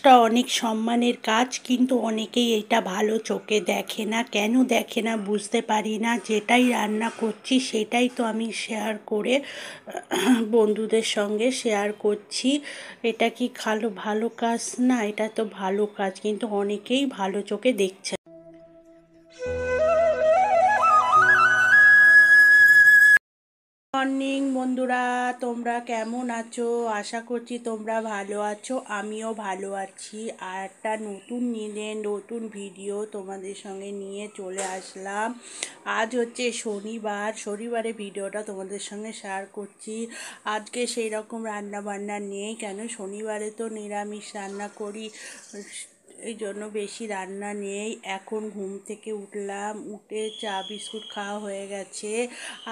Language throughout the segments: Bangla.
কাজটা অনেক সম্মানের কাজ, কিন্তু অনেকেই এটা ভালো চোখে দেখে না। কেন দেখে না বুঝতে পারি না। যেটাই রান্না করছি সেটাই তো আমি শেয়ার করে বন্ধুদের সঙ্গে শেয়ার করছি। এটা কি ভালো কাজ না? এটা তো ভালো কাজ, কিন্তু অনেকেই ভালো চোখে দেখছে। মর্নিং বন্ধুরা, তোমরা কেমন আছো? আশা করছি তোমরা ভালো আছো, আমিও ভালো আছি। আর একটা নতুন দিনের নতুন ভিডিও তোমাদের সঙ্গে নিয়ে চলে আসলাম। আজ হচ্ছে শনিবারে ভিডিওটা তোমাদের সঙ্গে শেয়ার করছি। আজকে সেই রকম রান্না বান্না নেই, কেন শনিবারে তো নিরামিষ রান্না করি, এই জন্য বেশি রান্না নেই। এখন ঘুম থেকে উঠলাম, উঠে চা বিস্কুট খাওয়া হয়ে গেছে।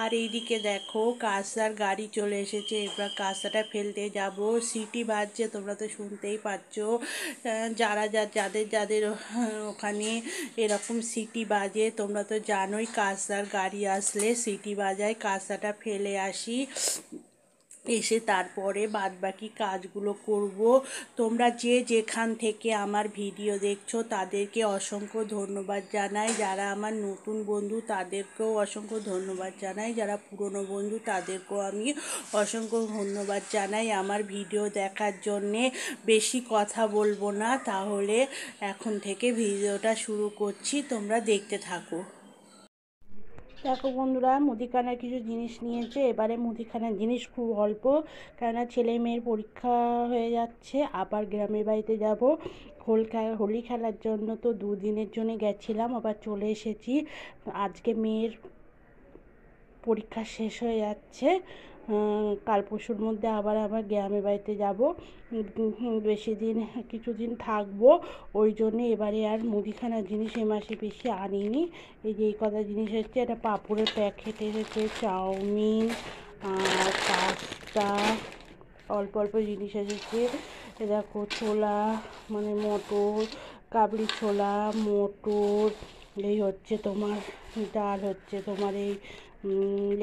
আর এইদিকে দেখো কাঁসার গাড়ি চলে এসেছে, এবার কাঁসাটা ফেলতে যাব। সিটি বাজছে, তোমরা তো শুনতেই পাচ্ছ। যাদের ওখানে এরকম সিটি বাজে, তোমরা তো জানোই কাঁসার গাড়ি আসলে সিটি বাজায়। কাঁসাটা ফেলে আসি, এসে তারপরে বাদবাকি কাজগুলো করব। তোমরা যে যেখান থেকে আমার ভিডিও দেখছো তাদেরকে অসংখ্য ধন্যবাদ জানাই। যারা আমার নতুন বন্ধু তাদেরকেও অসংখ্য ধন্যবাদ জানাই, যারা পুরনো বন্ধু তাদেরকেও আমি অসংখ্য ধন্যবাদ জানাই আমার ভিডিও দেখার জন্যে। বেশি কথা বলবো না, তাহলে এখন থেকে ভিডিওটা শুরু করছি, তোমরা দেখতে থাকো। দেখো বন্ধুরা, মুদিখানার কিছু জিনিস নিয়েছে। এবারে মুদিখানার জিনিস খুব অল্প, কেননা ছেলে মেয়ের পরীক্ষা হয়ে যাচ্ছে, আবার গ্রামের বাড়িতে যাব। হোলি খেলার জন্য তো 2 দিনের জন্য গেছিলাম, আবার চলে এসেছি। আজকে মেয়ের পরীক্ষা শেষ হয়ে যাচ্ছে, কাল পরশুর মধ্যে আবার গ্রামের বাড়িতে যাব। কিছুদিন থাকবো, ওই জন্যে এবারে আর মুদিখানার জিনিস এ মাসে বেশি আনিনি। এই যে এই কটা জিনিস হচ্ছে, একটা পাঁপড়ের প্যাকেট এসেছে, চাউমিন আর পাস্তা, অল্প অল্প জিনিস এসেছে। দেখো ছোলা, মানে মটর, কাবলি ছোলা, মটর, এই হচ্ছে তোমার ডাল, হচ্ছে তোমার এই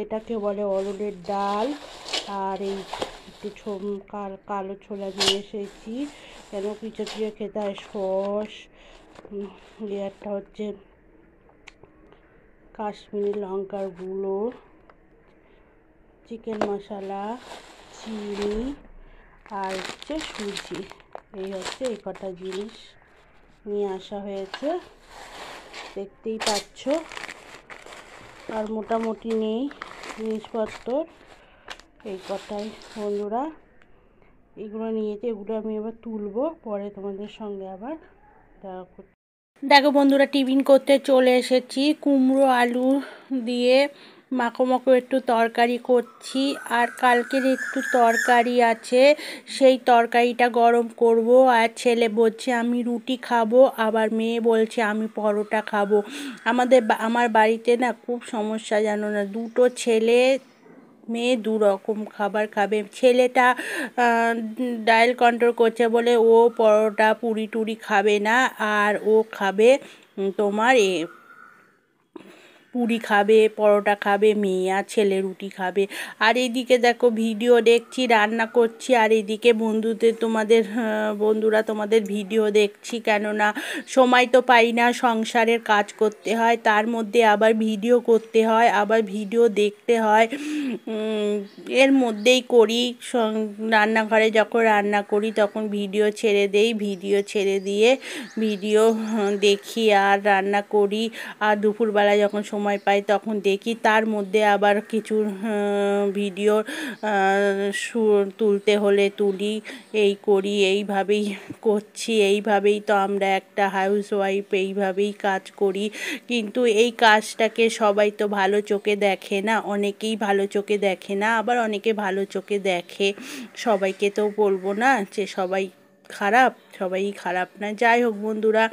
এটাকে বলে অরহরের ডাল। আর এই একটু কালো ছোলা নিয়ে এসেছি, কেন কিছু খেতে হয়। সস, একটা হচ্ছে কাশ্মীরি লঙ্কার গুঁড়ো, চিকেন মশলা, চিনি, আর হচ্ছে সুজি। এই কটা জিনিস নিয়ে আসা হয়েছে, দেখতেই পাচ্ছ। আর মোটামুটি নেই জিনিসপত্র, এই কটাই বন্ধুরা। এগুলো নিয়েছে, এগুলো আমি আবার তুলবো, পরে তোমাদের সঙ্গে আবার দেখা করছি। দেখো বন্ধুরা, টিফিন করতে চলে এসেছি। কুমড়ো আলু দিয়ে মাখো একটু তরকারি করছি, আর কালকের একটু তরকারি আছে, সেই তরকারিটা গরম করব। আর ছেলে বলছে আমি রুটি খাবো, আবার মেয়ে বলছে আমি পরোটা খাবো। আমার বাড়িতে না খুব সমস্যা, জানো না, দুটো ছেলে মেয়ে দু রকম খাবার খাবে। ছেলেটা ডায়াল কন্ট্রোল করছে বলে ও পরোটা পুরি টুরি খাবে না, আর ও খাবে তোমার পুরি খাবে, পরোটা খাবে মেয়ে, আর ছেলে রুটি খাবে। আর এইদিকে দেখো ভিডিও দেখছি, রান্না করছি, আর এইদিকে বন্ধুরা তোমাদের ভিডিও দেখছি, কেননা সময় তো পাই না, সংসারের কাজ করতে হয়, তার মধ্যে আবার ভিডিও করতে হয়, আবার ভিডিও দেখতে হয়। এর মধ্যেই করি, রান্নাঘরে যখন রান্না করি তখন ভিডিও ছেড়ে দেই, ভিডিও ছেড়ে দিয়ে ভিডিও দেখি আর রান্না করি। আর দুপুরবেলা যখন সময় পাই তখন দেখি, তার মধ্যে আবার কিছু ভিডিও তুলতে হলে তুলি, এই করি, এইভাবেই করছি। এইভাবেই তো আমরা একটা হাউসওয়াইফ, এইভাবেই কাজ করি। কিন্তু এই কাজটাকে সবাই তো ভালো চোখে দেখে না, অনেকেই ভালো চোখে দেখে না, আবার অনেকে ভালো চোখে দেখে। সবাইকে তো বলবো না যে সবাই খারাপ না। যাই হোক বন্ধুরা,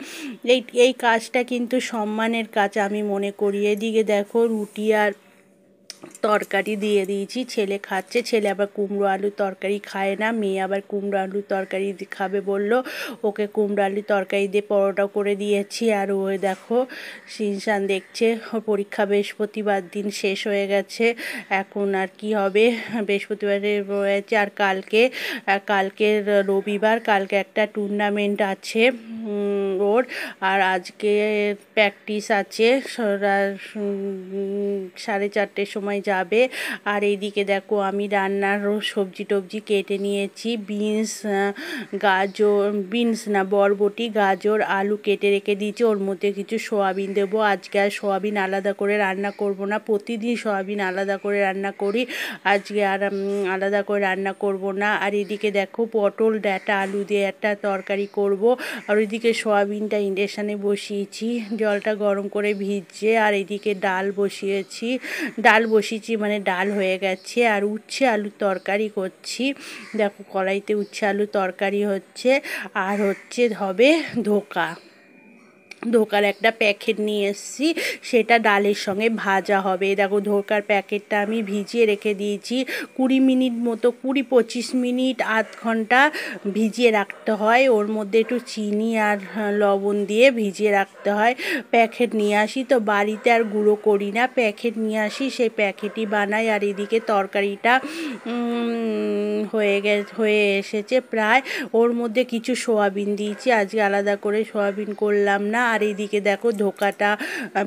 এই কাজটা কিন্তু সম্মানের কাজ আমি মনে করি। এদিকে দেখো রুটি আর তরকারি দিয়ে দিয়েছি, ছেলে খাচ্ছে। ছেলে আবার কুমড়ো আলুর তরকারি খায় না, মেয়ে আবার কুমড়ো আলুর তরকারি খাবে বললো, ওকে কুমড়ো আলুর তরকারি দিয়ে পরোটা করে দিয়েছি। আর ও দেখো সিনচান দেখছে, ওর পরীক্ষা বৃহস্পতিবার দিন শেষ হয়ে গেছে, এখন আর কি হবে, বৃহস্পতিবারে রয়েছে। আর কালকের রবিবার, কালকে একটা টুর্নামেন্ট আছে ওর, আর আজকে প্র্যাকটিস আছে, 4:30 সময় যাবে। আর এইদিকে দেখো আমি রান্নার সবজি টবজি কেটে নিয়েছি, বিনস না বরবটি, গাজর, আলু কেটে রেখে দিয়েছি, ওর মধ্যে কিছু সয়াবিন দেবো। আজকে আর সয়াবিন আলাদা করে রান্না করব না, প্রতিদিন সয়াবিন আলাদা করে রান্না করি, আজকে আর আলাদা করে রান্না করব না। আর এদিকে দেখো পটল ডাঁটা আলু দিয়ে একটা তরকারি করব। আর ওইদিকে সয়াবিনটা ইন্ডাকশানে বসিয়েছি, জলটা গরম করে ভিজে। আর এদিকে ডাল বসিয়েছি মানে ডাল হয়ে গেছে। আর উচ্ছে আলুর তরকারি করছি, দেখো কড়াইতে উচ্ছে আলুর তরকারি হচ্ছে। আর হবে ধোকার একটা প্যাকেট নিয়ে এসেছি, সেটা ডালের সঙ্গে ভাজা হবে। দেখো ধোকার প্যাকেটটা আমি ভিজিয়ে রেখে দিয়েছি 20-25 মিনিট, আধ ঘন্টা ভিজিয়ে রাখতে হয়। ওর মধ্যে একটু চিনি আর লবণ দিয়ে ভিজিয়ে রাখতে হয়। প্যাকেট নিয়ে আসি তো, বাড়িতে আর গুঁড়ো করি না, প্যাকেট নিয়ে আসি, সেই প্যাকেটই বানাই। আর এদিকে তরকারিটা হয়ে এসেছে প্রায়, ওর মধ্যে কিছু সয়াবিন দিয়েছি, আজকে আলাদা করে সয়াবিন করলাম না। আর এইদিকে দেখো ধোকাটা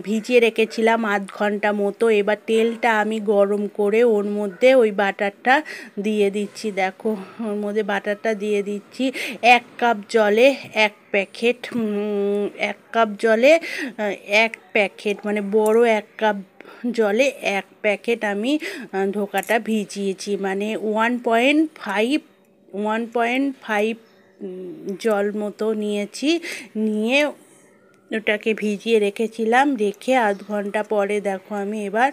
ভিজিয়ে রেখেছিলাম আধ ঘন্টা মতো, এবার তেলটা আমি গরম করে ওর মধ্যে ওই বাটারটা দিয়ে দিচ্ছি। দেখো ওর মধ্যে বাটারটা দিয়ে দিচ্ছি, 1 কাপ জলে 1 প্যাকেট, 1 কাপ জলে 1 প্যাকেট মানে বড় 1 কাপ জলে 1 প্যাকেট আমি ধোকাটা ভিজিয়েছি, মানে 1.5 জল মতো নিয়েছি, নিয়ে ওটাকে ভিজিয়ে রেখেছিলাম। রেখে আধ ঘন্টা পরে দেখো আমি এবার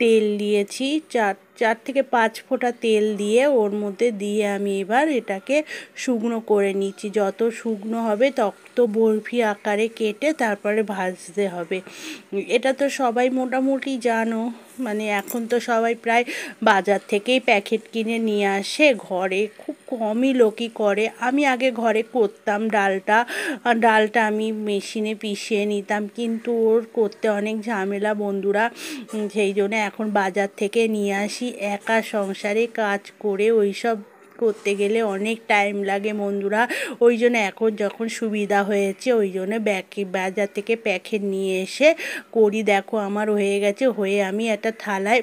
তেল দিয়েছি, 4 থেকে 5 ফোঁটা তেল দিয়ে ওর মধ্যে দিয়ে আমি এবার এটাকে শুকনো করে নিচ্ছি। যত শুকনো হবে তত বরফি আকারে কেটে তারপরে ভাজতে হবে। এটা তো সবাই মোটামুটি জানো, মানে এখন তো সবাই প্রায় বাজার থেকেই প্যাকেট কিনে নিয়ে আসে, ঘরে খুব কমই লোকই করে। আমি আগে ঘরে করতাম ডালটা আমি মেশিনে পিষিয়ে নিতাম, কিন্তু ওর করতে অনেক ঝামেলা বন্ধুরা, সেই জন্য এখন বাজার থেকে নিয়ে আসি। একা সংসারে কাজ করে ওইসব করতে গেলে অনেক টাইম লাগে বন্ধুরা, ওই জন্য এখন যখন সুবিধা হয়েছে ওই জন্য বাজার থেকে প্যাকেট নিয়ে এসে করি। দেখো আমার হয়ে গেছে, হয়ে আমি একটা থালায়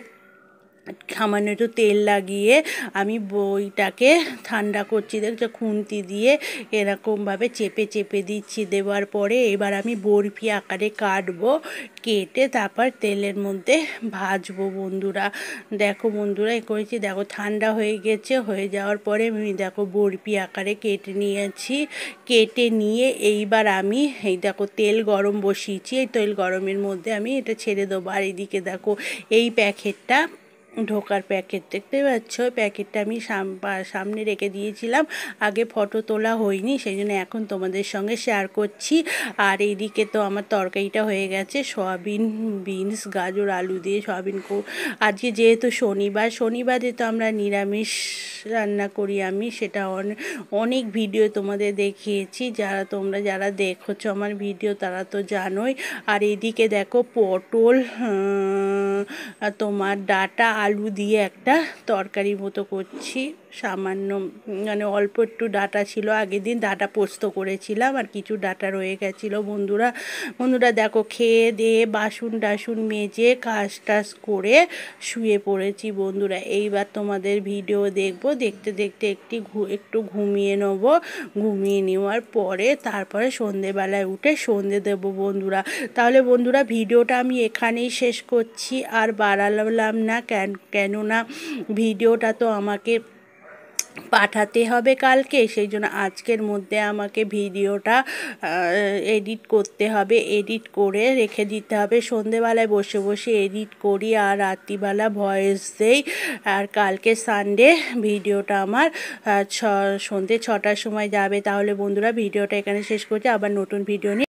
সামান্য একটু তেল লাগিয়ে আমি বইটাকে ঠান্ডা করছি, দেখছো খুন্তি দিয়ে এরকমভাবে চেপে দিচ্ছি। দেওয়ার পরে এবার আমি বরফি আকারে কাটবো, কেটে তারপর তেলের মধ্যে ভাজবো বন্ধুরা। দেখো বন্ধুরা এ করেছি, দেখো ঠান্ডা হয়ে গেছে, হয়ে যাওয়ার পরে আমি দেখো বরফি আকারে কেটে নিয়েছি। কেটে নিয়ে এইবার আমি এই দেখো তেল গরম বসিয়েছি, এই তেল গরমের মধ্যে আমি এটা ছেড়ে দেবো। আর এদিকে দেখো এই প্যাকেটটা ঢোকার প্যাকেট দেখতে পাচ্ছ, প্যাকেটটা আমি সামনে রেখে দিয়েছিলাম, আগে ফটো তোলা হয়নি, সেই জন্য এখন তোমাদের সঙ্গে শেয়ার করছি। আর এইদিকে তো আমার তরকারিটা হয়ে গেছে, সয়াবিন, বিনস, গাজর, আলু দিয়ে সয়াবিন। আজকে যেহেতু শনিবারে তো আমরা নিরামিষ রান্না করি, আমি সেটা অনেক ভিডিও তোমাদের দেখিয়েছি, যারা দেখছো আমার ভিডিও তারা তো জানোই। আর এদিকে দেখো পটল, তোমার ডাঁটা আলু দিয়ে একটা তরকারি মতো করছি, সামান্য মানে অল্প একটু ডাঁটা ছিল, আগের দিন ডাঁটা পোস্ত করেছিলাম আর কিছু ডাঁটা রয়ে গেছিলো বন্ধুরা দেখো খেয়ে দিয়ে বাসন টাসন মেজে কাজ টাজ করে শুয়ে পড়েছি বন্ধুরা। এইবার তোমাদের ভিডিও দেখতে একটু ঘুমিয়ে নেবো, ঘুমিয়ে নেওয়ার পরে তারপরে সন্ধেবেলায় উঠে সন্ধে দেবো বন্ধুরা। তাহলে বন্ধুরা ভিডিওটা আমি এখানেই শেষ করছি, আর বাড়ালাম না, কেননা ভিডিওটা তো আমাকে পাঠাতে হবে কালকে, সেই জন্য আজকের মধ্যে আমাকে ভিডিওটা এডিট করতে হবে, এডিট করে রেখে দিতে হবে। সন্ধেবেলায় বসে এডিট করি আর রাত্রিবেলা ভয়েস দেই। আর কালকে সানডে ভিডিওটা আমার সন্ধে 6টার সময় যাবে। তাহলে বন্ধুরা ভিডিওটা এখানে শেষ করছি, আবার নতুন ভিডিও নিয়ে